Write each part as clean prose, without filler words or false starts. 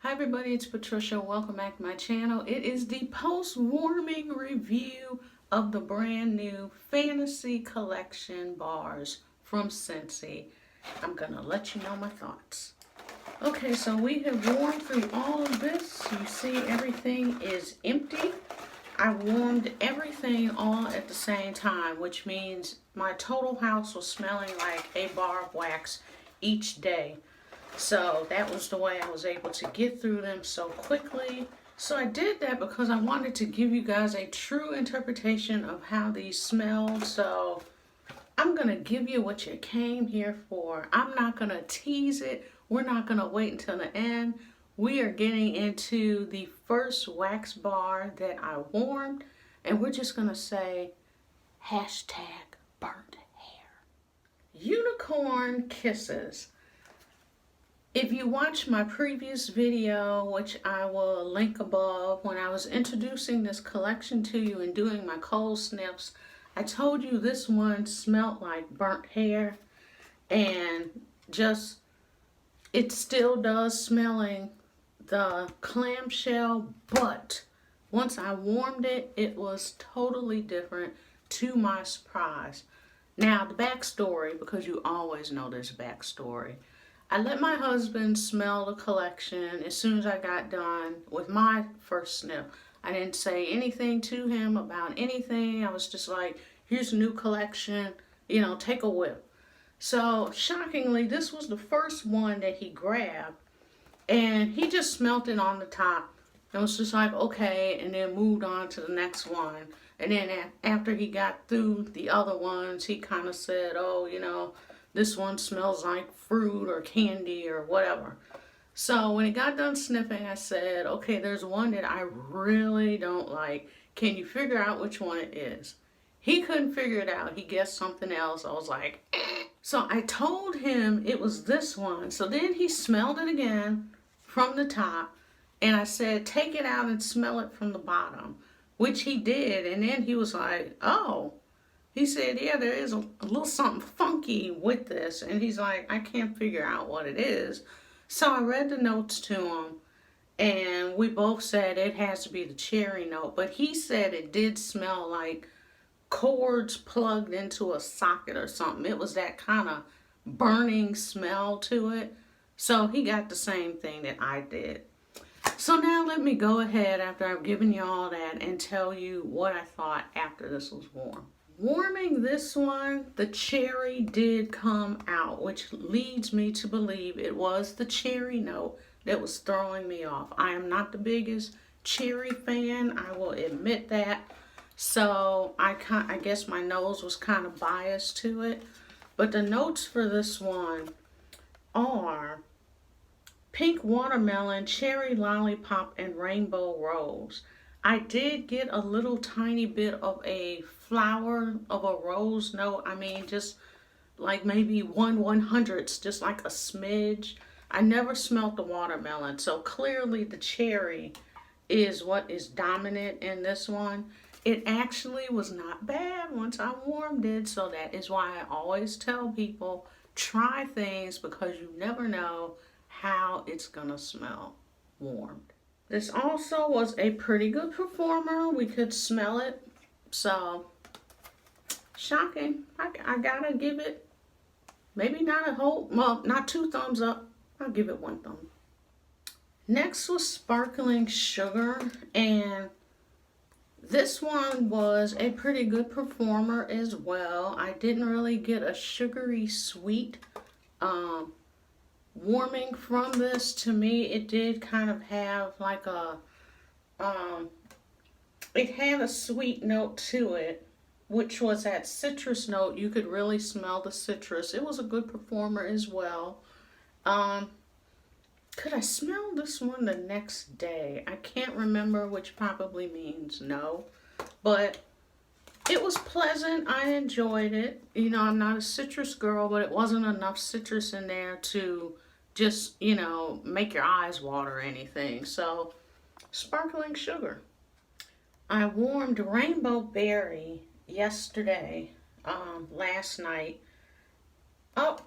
Hi everybody, it's Patricia. Welcome back to my channel. It is the post-warming review of the brand new Fantasy Collection bars from Scentsy. I'm gonna let you know my thoughts. Okay, so we have warmed through all of this. You see everything is empty. I warmed everything all at the same time, which means my total house was smelling like a bar of wax each day. So that was the way I was able to get through them so quickly. So I did that because I wanted to give you guys a true interpretation of how these smelled. So I'm going to give you what you came here for. I'm not going to tease it. We're not going to wait until the end. We are getting into the first wax bar that I warmed. And we're just going to say hashtag burnt hair. Unicorn Kisses. If you watch my previous video, which I will link above, when I was introducing this collection to you and doing my cold sniffs, I told you this one smelled like burnt hair, and just, it still does smelling the clamshell, but once I warmed it, it was totally different to my surprise. Now, the backstory, because you always know there's a backstory. I let my husband smell the collection as soon as I got done with my first sniff. I didn't say anything to him about anything. I was just like, here's a new collection, you know, take a whiff. So shockingly, this was the first one that he grabbed, and he just smelt it on the top. And was just like, okay, and then moved on to the next one. And then after he got through the other ones, he kind of said, oh, you know, this one smells like fruit or candy or whatever. So when he got done sniffing, I said, okay, there's one that I really don't like. Can you figure out which one it is? He couldn't figure it out. He guessed something else. I was like, eh. So I told him it was this one. So then he smelled it again from the top. And I said, take it out and smell it from the bottom, which he did. And then he was like, oh. He said, yeah, there is a little something funky with this. And he's like, I can't figure out what it is. So I read the notes to him, and we both said it has to be the cherry note. But he said it did smell like cords plugged into a socket or something. It was that kind of burning smell to it. So he got the same thing that I did. So now let me go ahead, after I've given you all that, and tell you what I thought after this was warm. Warming this one, the cherry did come out, which leads me to believe it was the cherry note that was throwing me off. I am not the biggest cherry fan, I will admit that. So I guess my nose was kind of biased to it. But the notes for this one are pink watermelon, cherry lollipop, and rainbow rose. I did get a little tiny bit of a flower of a rose note. I mean, just like maybe 1/100ths, just like a smidge. I never smelt the watermelon, so clearly the cherry is what is dominant in this one. It actually was not bad once I warmed it, so that is why I always tell people, try things because you never know how it's gonna smell warmed. This also was a pretty good performer. We could smell it. So, shocking. I gotta give it, maybe not a whole, well, not 2 thumbs up. I'll give it 1 thumb. Next was Sparkling Sugar. And this one was a pretty good performer as well. I didn't really get a sugary sweet warming from this. To me, it did kind of have like a it had a sweet note to it, which was that citrus note. You could really smell the citrus. It was a good performer as well. Could I smell this one the next day? I can't remember, which probably means no, but it was pleasant. I enjoyed it. You know, I'm not a citrus girl, but it wasn't enough citrus in there to just, you know, make your eyes water or anything. So, Sparkling Sugar. I warmed Rainbow Berry yesterday, last night. Oh,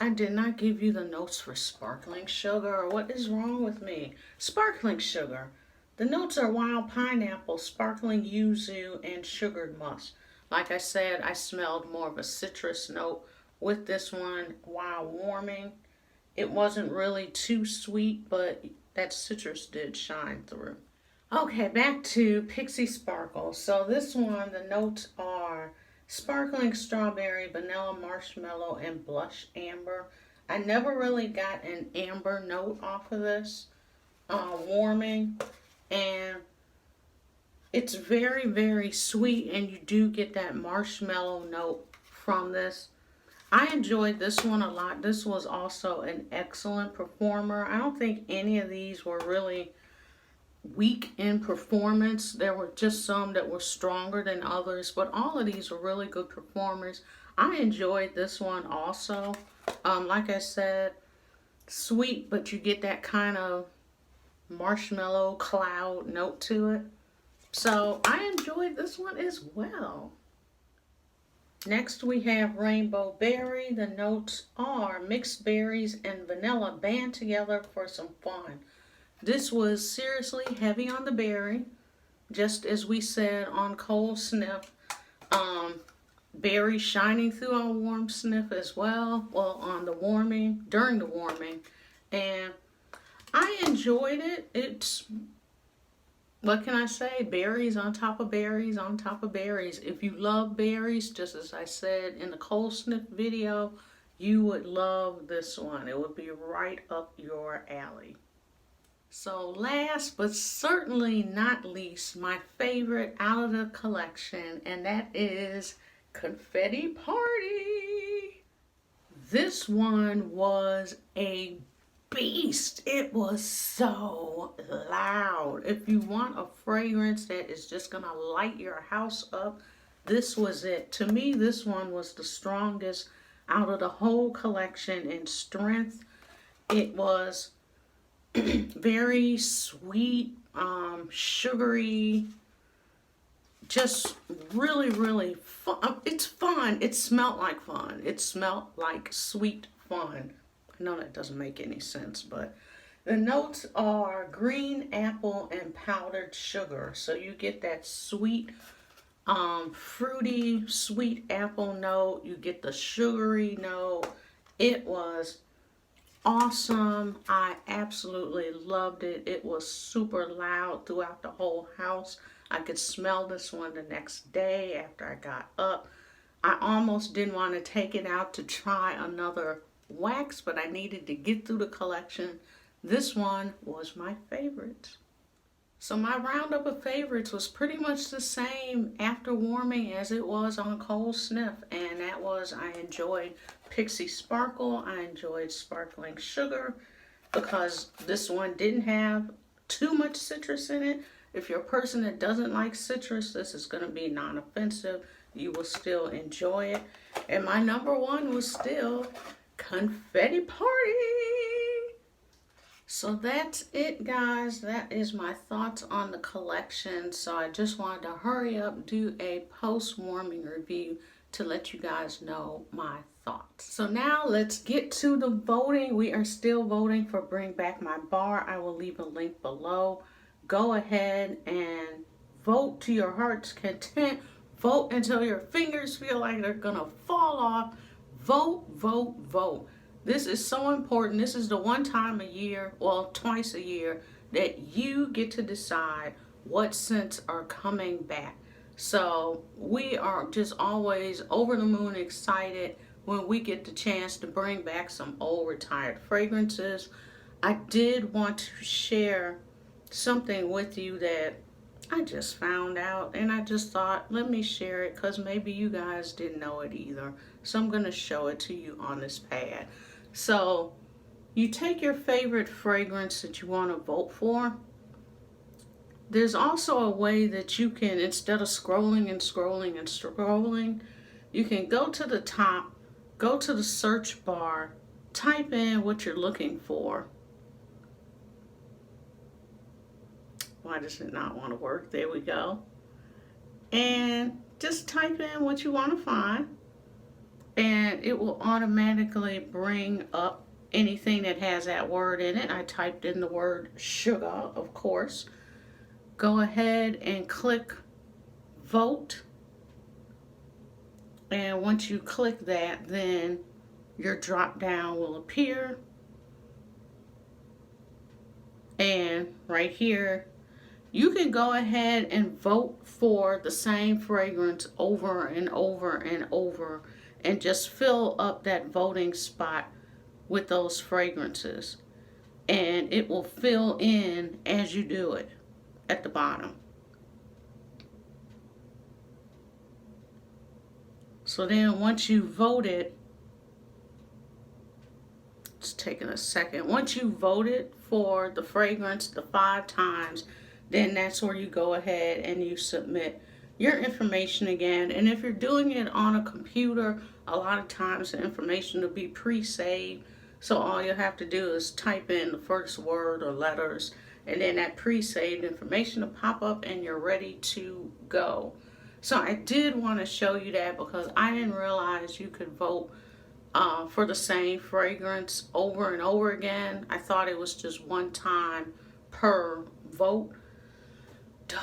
I did not give you the notes for sparkling sugar, or what is wrong with me? Sparkling sugar. The notes are wild pineapple, sparkling yuzu, and sugared musk. Like I said, I smelled more of a citrus note with this one while warming. It wasn't really too sweet, but that citrus did shine through. Okay, back to Pixie Sparkle. So this one, the notes are sparkling strawberry, vanilla marshmallow, and blush amber. I never really got an amber note off of this warming, and it's very, very sweet, and you do get that marshmallow note from this. I enjoyed this one a lot. This was also an excellent performer. I don't think any of these were really weak in performance. There were just some that were stronger than others, but all of these were really good performers. I enjoyed this one also. Like I said, sweet, but you get that kind of marshmallow cloud note to it. So I enjoyed this one as well. Next we have Rainbow Berry. The notes are mixed berries and vanilla band together for some fun. This was seriously heavy on the berry, just as we said on cold sniff. Berry shining through on warm sniff as well, well, on the warming, during the warming. And I enjoyed it. It's, what can I say? Berries on top of berries on top of berries. If you love berries, just as I said in the cold sniff video, you would love this one. It would be right up your alley. So last but certainly not least, my favorite out of the collection, and that is Confetti Party. This one was a beast. It was so loud. If you want a fragrance that is just gonna light your house up, this was it. To me, this one was the strongest out of the whole collection in strength. It was very sweet, sugary, just really, really fun. It's fun. It smelled like fun. It smelled like sweet fun. I know that doesn't make any sense, but the notes are green apple and powdered sugar. So you get that sweet, fruity, sweet apple note. You get the sugary note. It was awesome. I absolutely loved it. It was super loud throughout the whole house. I could smell this one the next day after I got up. I almost didn't want to take it out to try another wax, but I needed to get through the collection. This one was my favorite. So my roundup of favorites was pretty much the same after warming as it was on cold sniff, and that was, I enjoyed Pixie Sparkle. I enjoyed Sparkling Sugar because this one didn't have too much citrus in it. If you're a person that doesn't like citrus, this is going to be non-offensive. You will still enjoy it. And my number one was still Confetti Party. So that's it, guys. That is my thoughts on the collection. So I just wanted to hurry up, do a post-warming review to let you guys know my thoughts. So now let's get to the voting. We are still voting for Bring Back My Bar. I will leave a link below. Go ahead and vote to your heart's content. Vote until your fingers feel like they're gonna fall off. Vote, vote, vote. This is so important. This is the one time a year, well, twice a year, that you get to decide what scents are coming back. So we are just always over the moon excited when we get the chance to bring back some old retired fragrances. I did want to share something with you that I just found out, and I just thought, let me share it because maybe you guys didn't know it either. So I'm going to show it to you on this pad. So you take your favorite fragrance that you want to vote for. There's also a way that you can, instead of scrolling and scrolling and scrolling, you can go to the top, go to the search bar, type in what you're looking for. Why does it not want to work? There we go. And just type in what you want to find. and it will automatically bring up anything that has that word in it. I typed in the word sugar, of course. Go ahead and click vote. And once you click that, then your drop down will appear. And right here, you can go ahead and vote for the same fragrance over and over and over and just fill up that voting spot with those fragrances. And it will fill in as you do it at the bottom. So then once you voted, it's taking a second. Once you voted for the fragrance the 5 times, then that's where you go ahead and you submit your information again. And if you're doing it on a computer, a lot of times the information will be pre-saved. So all you have to do is type in the first word or letters, and then that pre-saved information will pop up and you're ready to go. So I did want to show you that because I didn't realize you could vote for the same fragrance over and over again. I thought it was just one time per vote. Duh.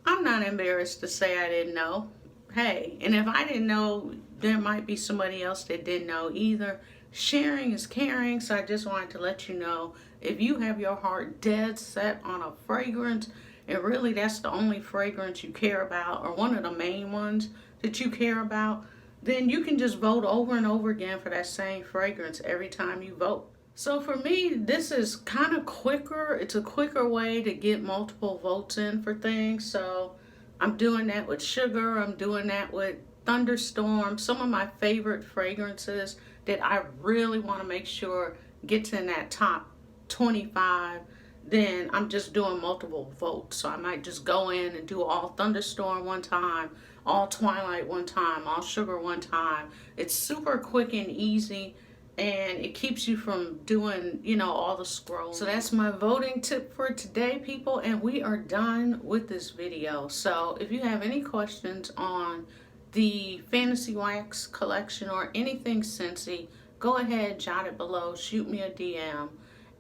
I'm not embarrassed to say I didn't know. Hey, and if I didn't know, there might be somebody else that didn't know either. Sharing is caring, so I just wanted to let you know, if you have your heart dead set on a fragrance, and really that's the only fragrance you care about, or one of the main ones that you care about, then you can just vote over and over again for that same fragrance every time you vote. So for me, this is kind of quicker. It's a quicker way to get multiple votes in for things. So I'm doing that with Sugar. I'm doing that with Thunderstorm. Some of my favorite fragrances that I really want to make sure gets in that top 25. Then I'm just doing multiple votes. So I might just go in and do all Thunderstorm one time, all Twilight one time, all Sugar one time. It's super quick and easy, and it keeps you from doing, you know, all the scrolling. So that's my voting tip for today, people, and we are done with this video. So if you have any questions on the Fantasy Wax Collection or anything Scentsy, go ahead, jot it below, shoot me a DM.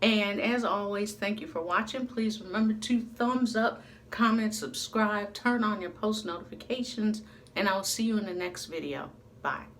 And as always, thank you for watching. Please remember to thumbs up, comment, subscribe, turn on your post notifications, and I'll see you in the next video. Bye.